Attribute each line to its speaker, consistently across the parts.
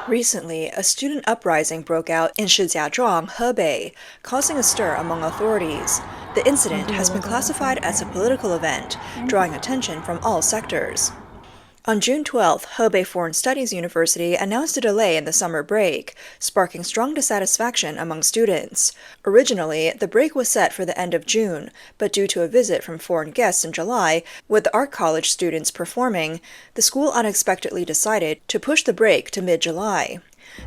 Speaker 1: Recently, a student uprising broke out in Shijiazhuang, Hebei, causing a stir among authorities. The incident has been classified as a political event, drawing attention from all sectors. On June 12th, Hebei Foreign Studies University announced a delay in the summer break, sparking strong dissatisfaction among students. Originally, the break was set for the end of June, but due to a visit from foreign guests in July, with the art college students performing, the school unexpectedly decided to push the break to mid-July.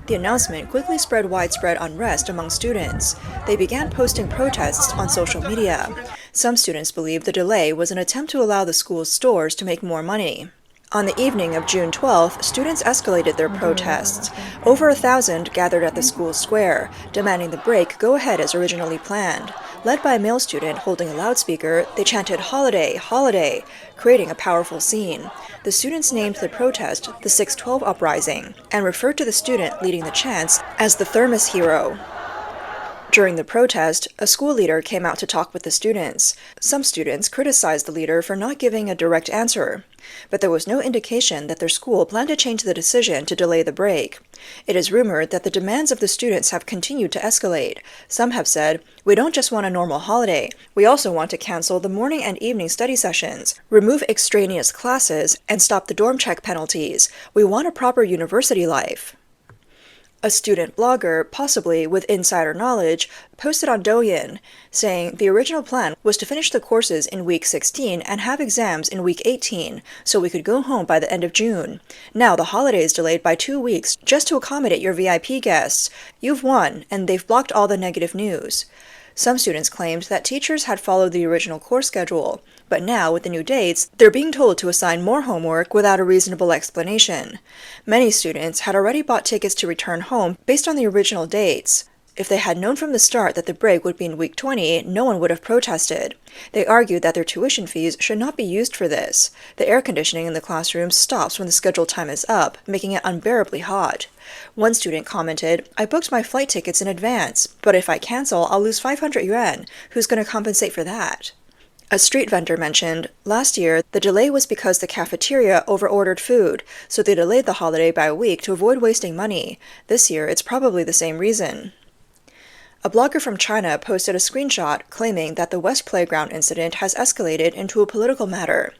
Speaker 1: The announcement quickly spread widespread unrest among students. They began posting protests on social media. Some students believe the delay was an attempt to allow the school's stores to make more money. On the evening of June 12th, students escalated their protests. Over 1,000 gathered at the school square, demanding the break go ahead as originally planned. Led by a male student holding a loudspeaker, they chanted "Holiday, holiday," creating a powerful scene. The students named the protest the 612 uprising and referred to the student leading the chants as the thermos hero. During the protest, a school leader came out to talk with the students. Some students criticized the leader for not giving a direct answer, but there was no indication that their school planned to change the decision to delay the break. It is rumored that the demands of the students have continued to escalate. Some have said, "We don't just want a normal holiday, we also want to cancel the morning and evening study sessions, remove extraneous classes, and stop the dorm check penalties. We want a proper university life." A student blogger, possibly with insider knowledge, posted on Douyin, saying the original plan was to finish the courses in week 16 and have exams in week 18, so we could go home by the end of June. Now the holiday is delayed by 2 weeks just to accommodate your VIP guests. You've won, and they've blocked all the negative news. Some students claimed that teachers had followed the original course schedule, but now, with the new dates, they're being told to assign more homework without a reasonable explanation. Many students had already bought tickets to return home based on the original dates. If they had known from the start that the break would be in week 20, no one would have protested. They argued that their tuition fees should not be used for this. The air conditioning in the classrooms stops when the scheduled time is up, making it unbearably hot. One student commented, "I booked my flight tickets in advance, but if I cancel, I'll lose 500 yuan. Who's going to compensate for that?" A street vendor mentioned, "Last year, the delay was because the cafeteria overordered food, so they delayed the holiday by a week to avoid wasting money. This year, it's probably the same reason." A blogger from China posted a screenshot claiming that the West Playground incident has escalated into a political matter.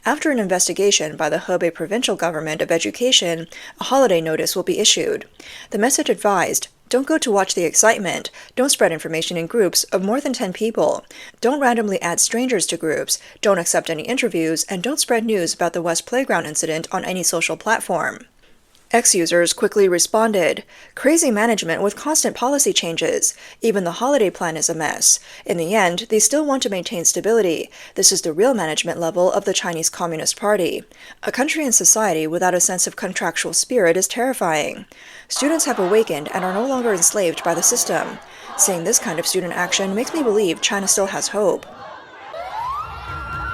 Speaker 1: After an investigation by the Hebei Provincial Government of Education, a holiday notice will be issued. The message advised, "Don't go to watch the excitement. Don't spread information in groups of more than 10 people. Don't randomly add strangers to groups. Don't accept any interviews, and don't spread news about the West Playground incident on any social platform." Ex-users quickly responded, "Crazy management with constant policy changes. Even the holiday plan is a mess. In the end, they still want to maintain stability. This is the real management level of the Chinese Communist Party. A country and society without a sense of contractual spirit is terrifying. Students have awakened and are no longer enslaved by the system. Seeing this kind of student action makes me believe China still has hope."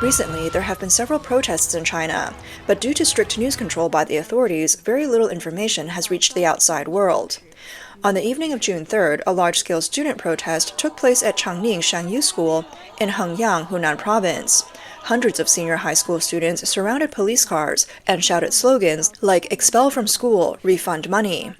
Speaker 1: Recently, there have been several protests in China, but due to strict news control by the authorities, very little information has reached the outside world. On the evening of June 3rd, a large-scale student protest took place at Changning Shanyu School in Hengyang, Hunan Province. Hundreds of senior high school students surrounded police cars and shouted slogans like "Expel from school, refund money."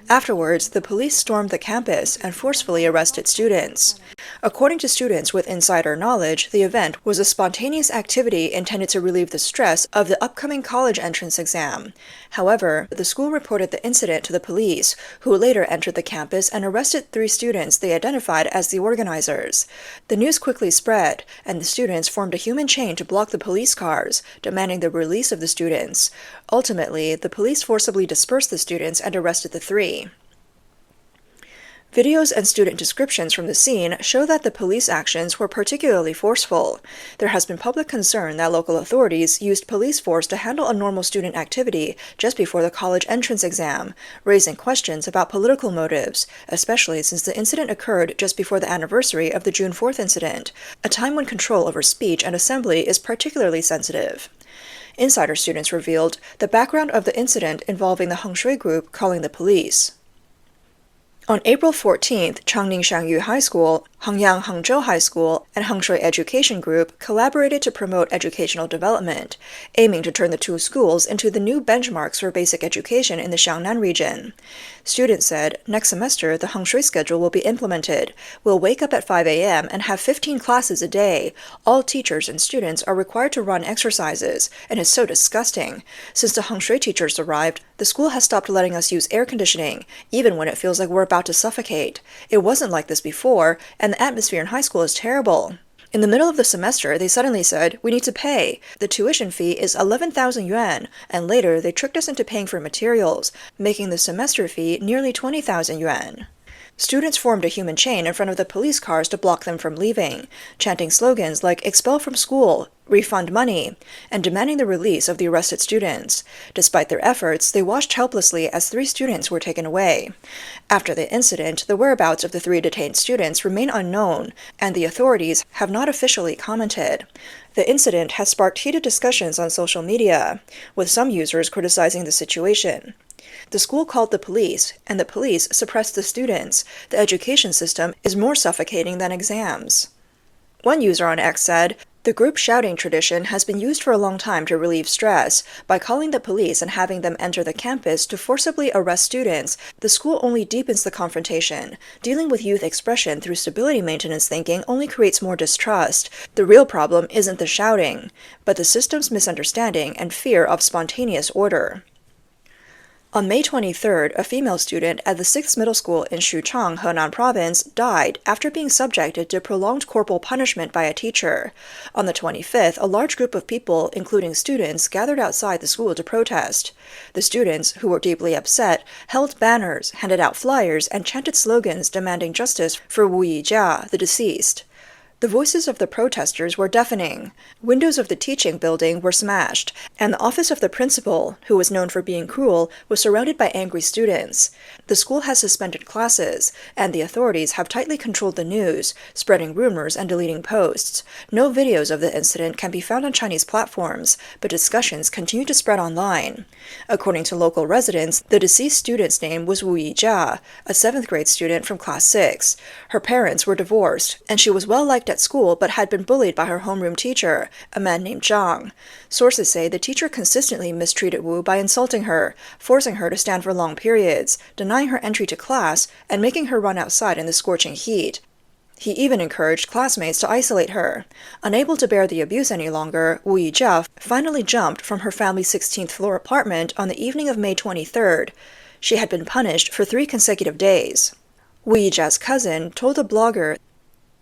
Speaker 1: Afterwards, the police stormed the campus and forcefully arrested students. According to students with insider knowledge, the event was a spontaneous activity intended to relieve the stress of the upcoming college entrance exam. However, the school reported the incident to the police, who later entered the campus and arrested 3 students they identified as the organizers. The news quickly spread, and the students formed a human chain to block the police cars, demanding the release of the students. Ultimately, the police forcibly dispersed the students and arrested the 3. Videos and student descriptions from the scene show that the police actions were particularly forceful. There has been public concern that local authorities used police force to handle a normal student activity just before the college entrance exam, raising questions about political motives, especially since the incident occurred just before the anniversary of the June 4th incident, a time when control over speech and assembly is particularly sensitive. Insider students revealed the background of the incident involving the Hengshui group calling the police. On April 14th, Changning Shangyu High School, Hengyang Hangzhou High School, and Hengshui Education Group collaborated to promote educational development, aiming to turn the two schools into the new benchmarks for basic education in the Xiangnan region. Students said, next semester, the Hengshui schedule will be implemented. We'll wake up at 5 a.m. and have 15 classes a day. All teachers and students are required to run exercises, and it's so disgusting. Since the Hengshui teachers arrived, the school has stopped letting us use air conditioning, even when it feels like we're about to suffocate. It wasn't like this before, and the atmosphere in high school is terrible. In the middle of the semester, they suddenly said, we need to pay. The tuition fee is 11,000 yuan, and later they tricked us into paying for materials, making the semester fee nearly 20,000 yuan. Students formed a human chain in front of the police cars to block them from leaving, chanting slogans like expel from school, refund money, and demanding the release of the arrested students. Despite their efforts, they watched helplessly as 3 students were taken away. After the incident, the whereabouts of the 3 detained students remain unknown, and the authorities have not officially commented. The incident has sparked heated discussions on social media, with some users criticizing the situation. The school called the police, and the police suppressed the students. The education system is more suffocating than exams. One user on X said, the group shouting tradition has been used for a long time to relieve stress. By calling the police and having them enter the campus to forcibly arrest students, the school only deepens the confrontation. Dealing with youth expression through stability maintenance thinking only creates more distrust. The real problem isn't the shouting, but the system's misunderstanding and fear of spontaneous order. On May 23rd, a female student at the 6th Middle School in Xuchang, Henan Province, died after being subjected to prolonged corporal punishment by a teacher. On the 25th, a large group of people, including students, gathered outside the school to protest. The students, who were deeply upset, held banners, handed out flyers, and chanted slogans demanding justice for Wu Yijia, the deceased. The voices of the protesters were deafening. Windows of the teaching building were smashed, and the office of the principal, who was known for being cruel, was surrounded by angry students. The school has suspended classes, and the authorities have tightly controlled the news, spreading rumors and deleting posts. No videos of the incident can be found on Chinese platforms, but discussions continue to spread online. According to local residents, the deceased student's name was Wu Yijia, a 7th grade student from class 6. Her parents were divorced, and she was well liked at school but had been bullied by her homeroom teacher, a man named Zhang. Sources say the teacher consistently mistreated Wu by insulting her, forcing her to stand for long periods, denying her entry to class, and making her run outside in the scorching heat. He even encouraged classmates to isolate her. Unable to bear the abuse any longer, Wu Yijia finally jumped from her family's 16th floor apartment on the evening of May 23rd. She had been punished for 3 consecutive days. Wu Yijia's cousin told a blogger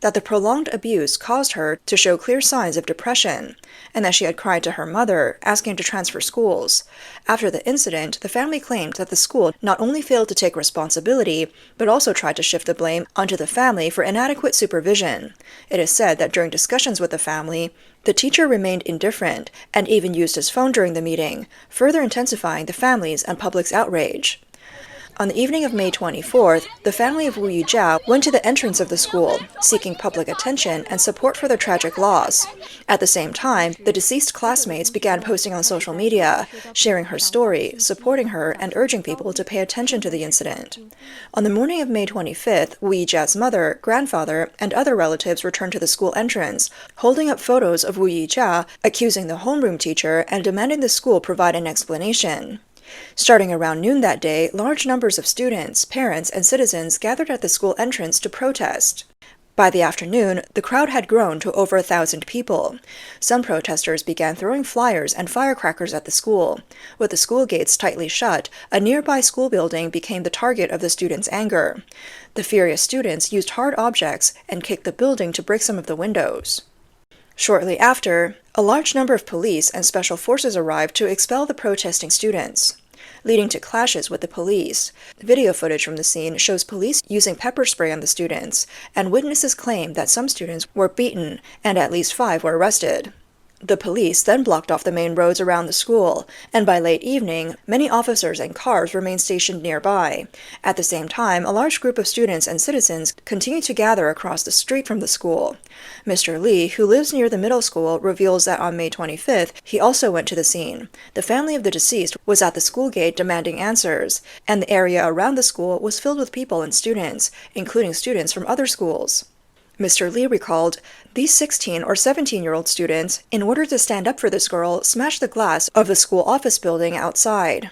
Speaker 1: that the prolonged abuse caused her to show clear signs of depression, and that she had cried to her mother, asking to transfer schools. After the incident, the family claimed that the school not only failed to take responsibility, but also tried to shift the blame onto the family for inadequate supervision. It is said that during discussions with the family, the teacher remained indifferent and even used his phone during the meeting, further intensifying the family's and public's outrage. On the evening of May 24th, the family of Wu Yijia went to the entrance of the school, seeking public attention and support for their tragic loss. At the same time, the deceased classmates began posting on social media, sharing her story, supporting her, and urging people to pay attention to the incident. On the morning of May 25th, Wu Yijia's mother, grandfather, and other relatives returned to the school entrance, holding up photos of Wu Yijia, accusing the homeroom teacher, and demanding the school provide an explanation. Starting around noon that day, large numbers of students, parents, and citizens gathered at the school entrance to protest. By the afternoon, the crowd had grown to over 1,000 people. Some protesters began throwing flyers and firecrackers at the school. With the school gates tightly shut, a nearby school building became the target of the students' anger. The furious students used hard objects and kicked the building to break some of the windows. Shortly after, a large number of police and special forces arrived to expel the protesting students, leading to clashes with the police. Video footage from the scene shows police using pepper spray on the students, and witnesses claim that some students were beaten and at least 5 were arrested. The police then blocked off the main roads around the school, and by late evening, many officers and cars remained stationed nearby. At the same time, a large group of students and citizens continued to gather across the street from the school. Mr. Lee, who lives near the middle school, reveals that on May 25th, he also went to the scene. The family of the deceased was at the school gate demanding answers, and the area around the school was filled with people and students, including students from other schools. Mr. Lee recalled, these 16 or 17-year-old students, in order to stand up for this girl, smashed the glass of the school office building outside.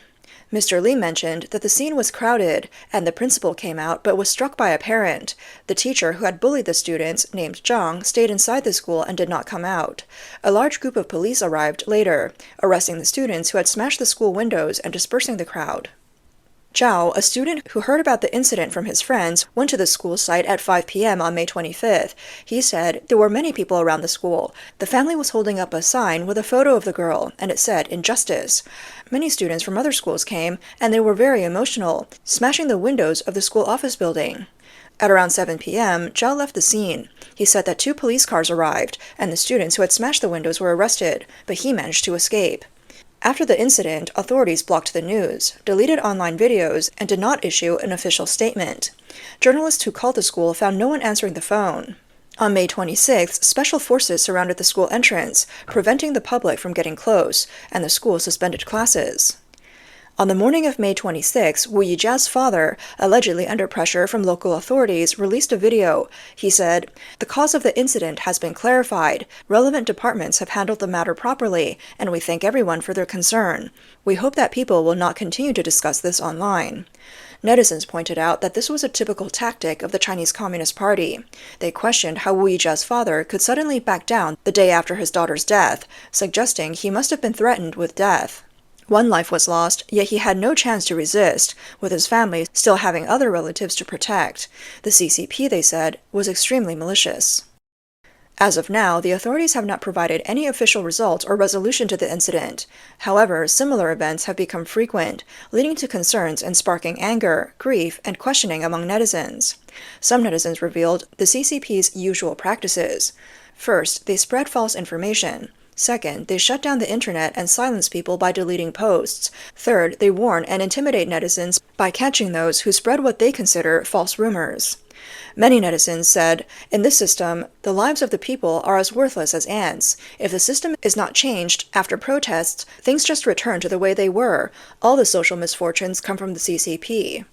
Speaker 1: Mr. Lee mentioned that the scene was crowded, and the principal came out but was struck by a parent. The teacher who had bullied the students, named Zhang, stayed inside the school and did not come out. A large group of police arrived later, arresting the students who had smashed the school windows and dispersing the crowd. Zhao, a student who heard about the incident from his friends, went to the school site at 5 p.m. on May 25th. He said there were many people around the school. The family was holding up a sign with a photo of the girl, and it said, "Injustice." Many students from other schools came, and they were very emotional, smashing the windows of the school office building. At around 7 p.m., Zhao left the scene. He said that 2 police cars arrived, and the students who had smashed the windows were arrested, but he managed to escape. After the incident, authorities blocked the news, deleted online videos, and did not issue an official statement. Journalists who called the school found no one answering the phone. On May 26th, special forces surrounded the school entrance, preventing the public from getting close, and the school suspended classes. On the morning of May 26, Wu Yijia's father, allegedly under pressure from local authorities, released a video. He said, "The cause of the incident has been clarified. Relevant departments have handled the matter properly, and we thank everyone for their concern. We hope that people will not continue to discuss this online." Netizens pointed out that this was a typical tactic of the Chinese Communist Party. They questioned how Wu Yijia's father could suddenly back down the day after his daughter's death, suggesting he must have been threatened with death. One life was lost, yet he had no chance to resist, with his family still having other relatives to protect. The CCP, they said, was extremely malicious. As of now, the authorities have not provided any official results or resolution to the incident. However, similar events have become frequent, leading to concerns and sparking anger, grief, and questioning among netizens. Some netizens revealed the CCP's usual practices. First, they spread false information. Second, they shut down the internet and silence people by deleting posts. Third, they warn and intimidate netizens by catching those who spread what they consider false rumors. Many netizens said, in this system, the lives of the people are as worthless as ants. If the system is not changed after protests, things just return to the way they were. All the social misfortunes come from the CCP.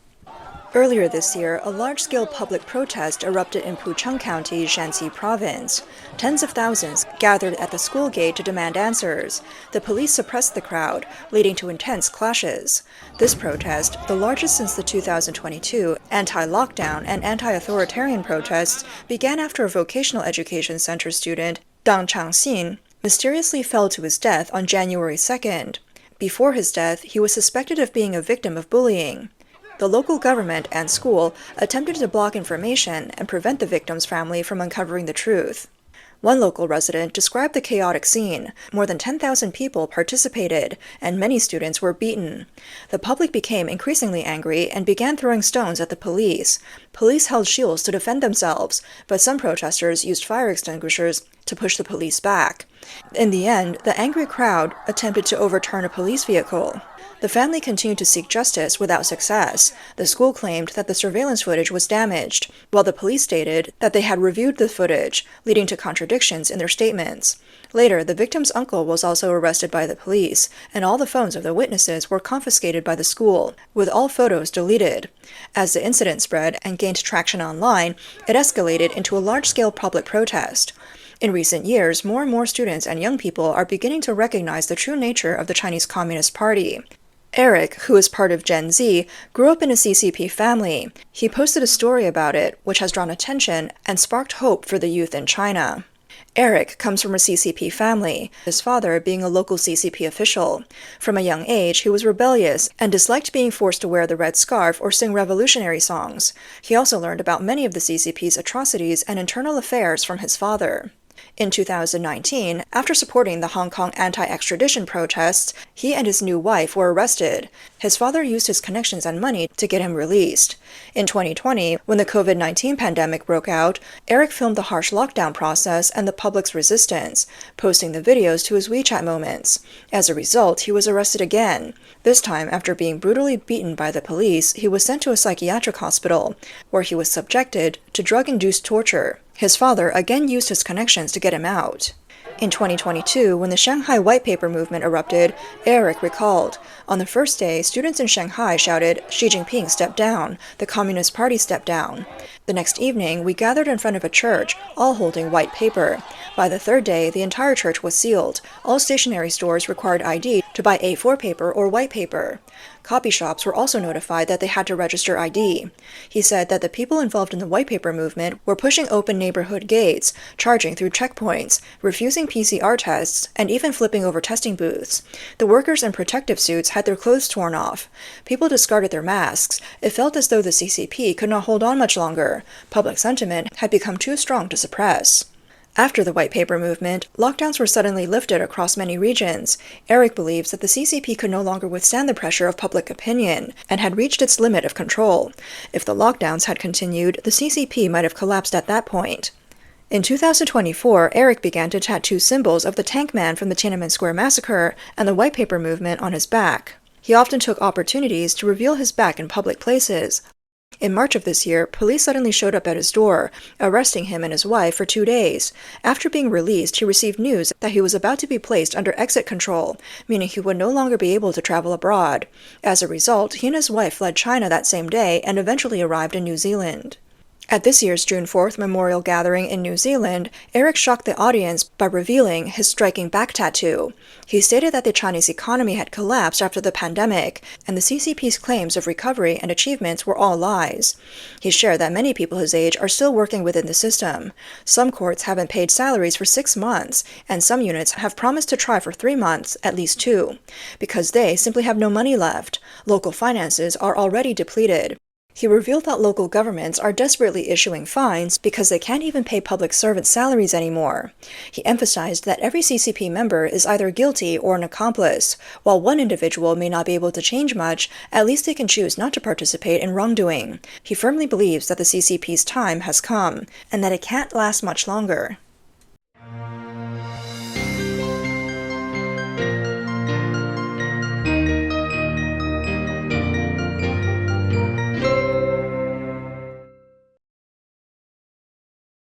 Speaker 1: Earlier this year, a large-scale public protest erupted in Pucheng County, Shanxi Province. Tens of thousands gathered at the school gate to demand answers. The police suppressed the crowd, leading to intense clashes. This protest, the largest since the 2022 anti-lockdown and anti-authoritarian protests, began after a vocational education center student, Dang Changxin, mysteriously fell to his death on January 2nd. Before his death, he was suspected of being a victim of bullying. The local government and school attempted to block information and prevent the victim's family from uncovering the truth. One local resident described the chaotic scene. More than 10,000 people participated, and many students were beaten. The public became increasingly angry and began throwing stones at the police. Police held shields to defend themselves, but some protesters used fire extinguishers to push the police back. In the end, the angry crowd attempted to overturn a police vehicle. The family continued to seek justice without success. The school claimed that the surveillance footage was damaged, while the police stated that they had reviewed the footage, leading to contradictions in their statements. Later, the victim's uncle was also arrested by the police, and all the phones of the witnesses were confiscated by the school, with all photos deleted. As the incident spread and gained traction online, it escalated into a large-scale public protest. In recent years, more and more students and young people are beginning to recognize the true nature of the Chinese Communist Party. Eric, who is part of Gen Z, grew up in a CCP family. He posted a story about it, which has drawn attention and sparked hope for the youth in China. Eric comes from a CCP family, his father being a local CCP official. From a young age, he was rebellious and disliked being forced to wear the red scarf or sing revolutionary songs. He also learned about many of the CCP's atrocities and internal affairs from his father. In 2019, after supporting the Hong Kong anti-extradition protests, he and his new wife were arrested. His father used his connections and money to get him released. In 2020, when the COVID-19 pandemic broke out, Eric filmed the harsh lockdown process and the public's resistance, posting the videos to his WeChat moments. As a result, he was arrested again. This time, after being brutally beaten by the police, he was sent to a psychiatric hospital, where he was subjected to drug-induced torture. His father again used his connections to get him out. In 2022, when the Shanghai White Paper movement erupted, Eric recalled, "On the first day, students in Shanghai shouted, 'Xi Jinping stepped down, the Communist Party stepped down.' The next evening, we gathered in front of a church, all holding white paper. By the third day, the entire church was sealed. All stationery stores required ID to buy A4 paper or white paper. Copy shops were also notified that they had to register ID. He said that the people involved in the white paper movement were pushing open neighborhood gates, charging through checkpoints, refusing PCR tests, and even flipping over testing booths. The workers in protective suits had their clothes torn off. People discarded their masks. It felt as though the CCP could not hold on much longer. Public sentiment had become too strong to suppress." After the White Paper movement, lockdowns were suddenly lifted across many regions. Eric believes that the CCP could no longer withstand the pressure of public opinion and had reached its limit of control. If the lockdowns had continued, the CCP might have collapsed at that point. In 2024, Eric began to tattoo symbols of the tank man from the Tiananmen Square massacre and the White Paper movement on his back. He often took opportunities to reveal his back in public places. In March of this year, police suddenly showed up at his door, arresting him and his wife for 2 days. After being released, he received news that he was about to be placed under exit control, meaning he would no longer be able to travel abroad. As a result, he and his wife fled China that same day and eventually arrived in New Zealand. At this year's June 4th memorial gathering in New Zealand, Eric shocked the audience by revealing his striking back tattoo. He stated that the Chinese economy had collapsed after the pandemic, and the CCP's claims of recovery and achievements were all lies. He shared that many people his age are still working within the system. Some courts haven't paid salaries for 6 months, and some units have promised to try for 3 months, at least 2, because they simply have no money left. Local finances are already depleted. He revealed that local governments are desperately issuing fines because they can't even pay public servants' salaries anymore. He emphasized that every CCP member is either guilty or an accomplice. While one individual may not be able to change much, at least they can choose not to participate in wrongdoing. He firmly believes that the CCP's time has come, and that it can't last much longer.